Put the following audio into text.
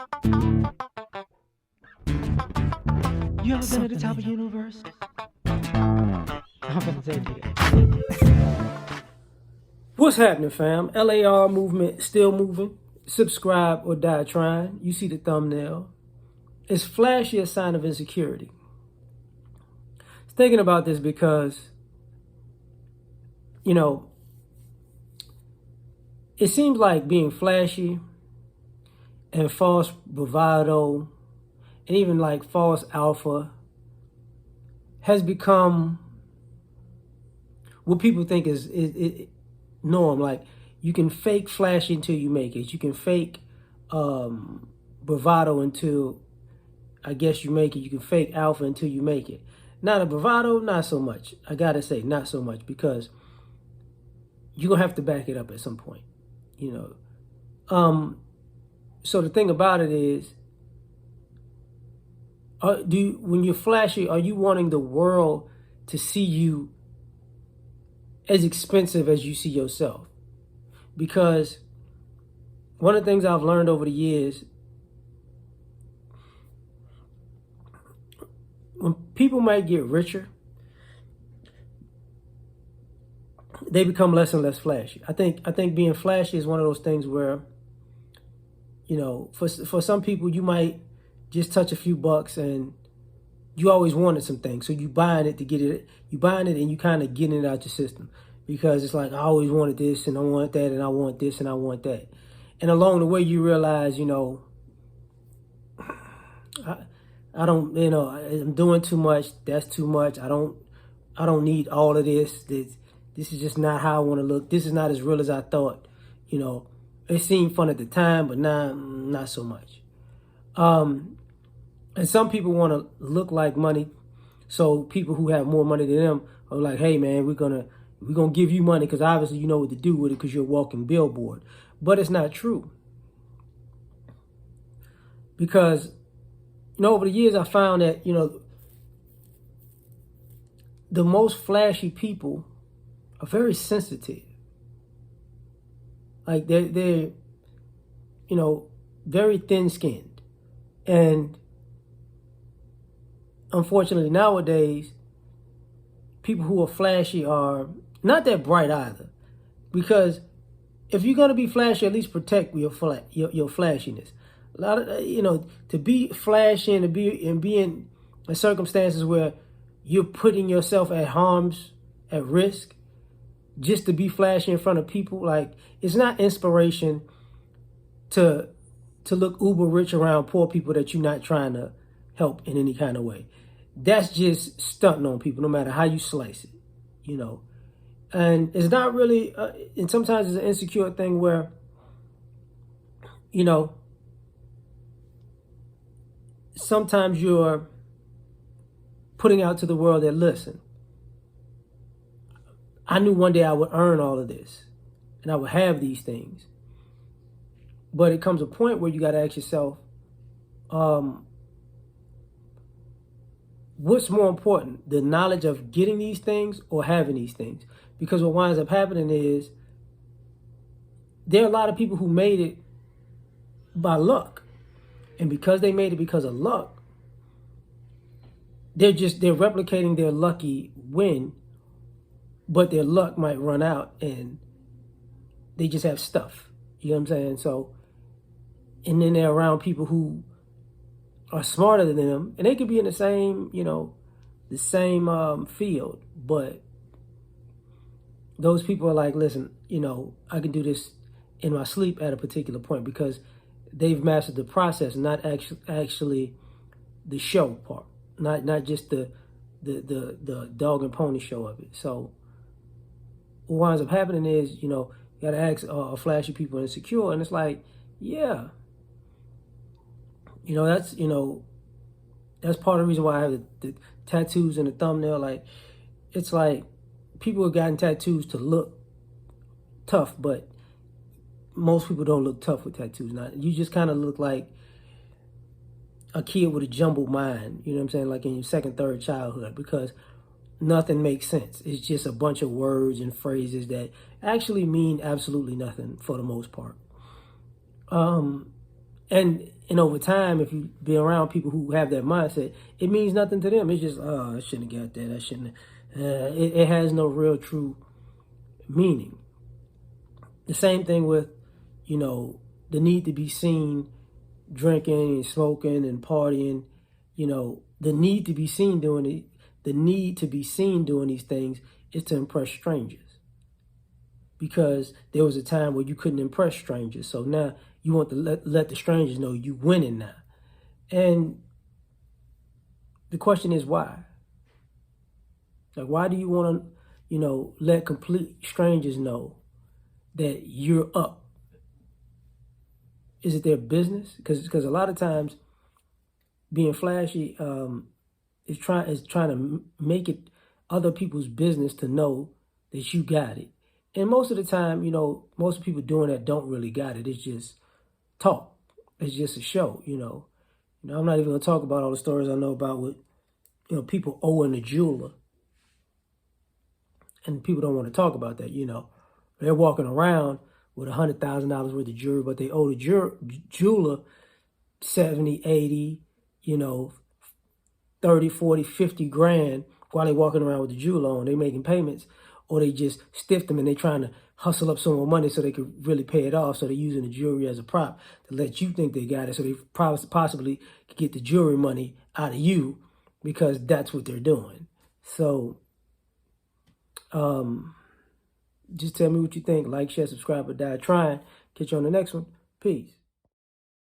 You ever been at the top of the universe? I'm gonna take it. What's happening, fam? L.A.R. movement still moving. Subscribe or die trying. You see the thumbnail. It's flashy a sign of insecurity. I was thinking about this because, it seems like being flashy and false bravado and even like false alpha has become what people think is norm. Like, you can fake flashy until you make it. You can fake bravado until, I guess, you make it. You can fake alpha until you make it. Now the bravado, not so much. I gotta say, not so much, because you're gonna have to back it up at some point. So the thing about it is, when you're flashy, are you wanting the world to see you as expensive as you see yourself? Because one of the things I've learned over the years, when people might get richer, they become less and less flashy. I think being flashy is one of those things where, for some people, you might just touch a few bucks and you always wanted some things. So you buying it to get it. You buying it and you kind of getting it out your system, because it's like, I always wanted this and I want that and I want this and I want that. And along the way you realize, I don't, I'm doing too much. That's too much. I don't need all of this. This is just not how I want to look. This is not as real as I thought. It seemed fun at the time, but now not so much. And some people want to look like money. So people who have more money than them are like, hey man, we're gonna give you money because obviously you know what to do with it because you're a walking billboard. But it's not true. Because, over the years I found that, the most flashy people are very sensitive. Like they're very thin-skinned. And unfortunately nowadays, people who are flashy are not that bright either. Because if you're gonna be flashy, at least protect your flashiness. A lot of to be flashy and to be in circumstances where you're putting yourself at risk, just to be flashy in front of people, like, it's not inspiration to look uber rich around poor people that you're not trying to help in any kind of way. That's just stunting on people, no matter how you slice it, And it's not really, and sometimes it's an insecure thing where, sometimes you're putting out to the world that, listen, I knew one day I would earn all of this and I would have these things. But it comes a point where you got to ask yourself, what's more important, the knowledge of getting these things or having these things? Because what winds up happening is there are a lot of people who made it by luck. And because they made it because of luck, they're replicating their lucky win, but their luck might run out and they just have stuff. You know what I'm saying? So, and then they're around people who are smarter than them, and they could be in the same, field, but those people are like, listen, I can do this in my sleep at a particular point because they've mastered the process, not actually the show part, not just the dog and pony show of it. So what winds up happening is, you got to ask, flashy people insecure, and it's like, yeah, that's part of the reason why I have the tattoos and the thumbnail. Like, it's like people have gotten tattoos to look tough, but most people don't look tough with tattoos. Now, you just kind of look like a kid with a jumbled mind, you know what I'm saying? Like in your second, third childhood, because nothing makes sense. It's just a bunch of words and phrases that actually mean absolutely nothing for the most part. And And over time, if you be around people who have that mindset, it means nothing to them. It's just, oh, I shouldn't have got that. I shouldn't. It has no real true meaning. The same thing with, the need to be seen drinking and smoking and partying. The need to be seen doing it. The need to be seen doing these things is to impress strangers. Because there was a time where you couldn't impress strangers. So now you want to let the strangers know you winning now. And the question is why? Like, why do you want to, let complete strangers know that you're up? Is it their business? Because a lot of times being flashy is trying to make it other people's business to know that you got it. And most of the time, most people doing that don't really got it. It's just talk. It's just a show, I'm not even going to talk about all the stories I know about with, people owing a jeweler. And people don't want to talk about that, They're walking around with $100,000 worth of jewelry, but they owe the jeweler 70, 80, 30, 40, 50 grand while they walking around with the jeweler on. They making payments, or they just stiff them and they trying to hustle up some more money so they could really pay it off. So they're using the jewelry as a prop to let you think they got it. So they possibly could get the jewelry money out of you because that's what they're doing. So just tell me what you think. Like, share, subscribe, or die trying. Catch you on the next one. Peace.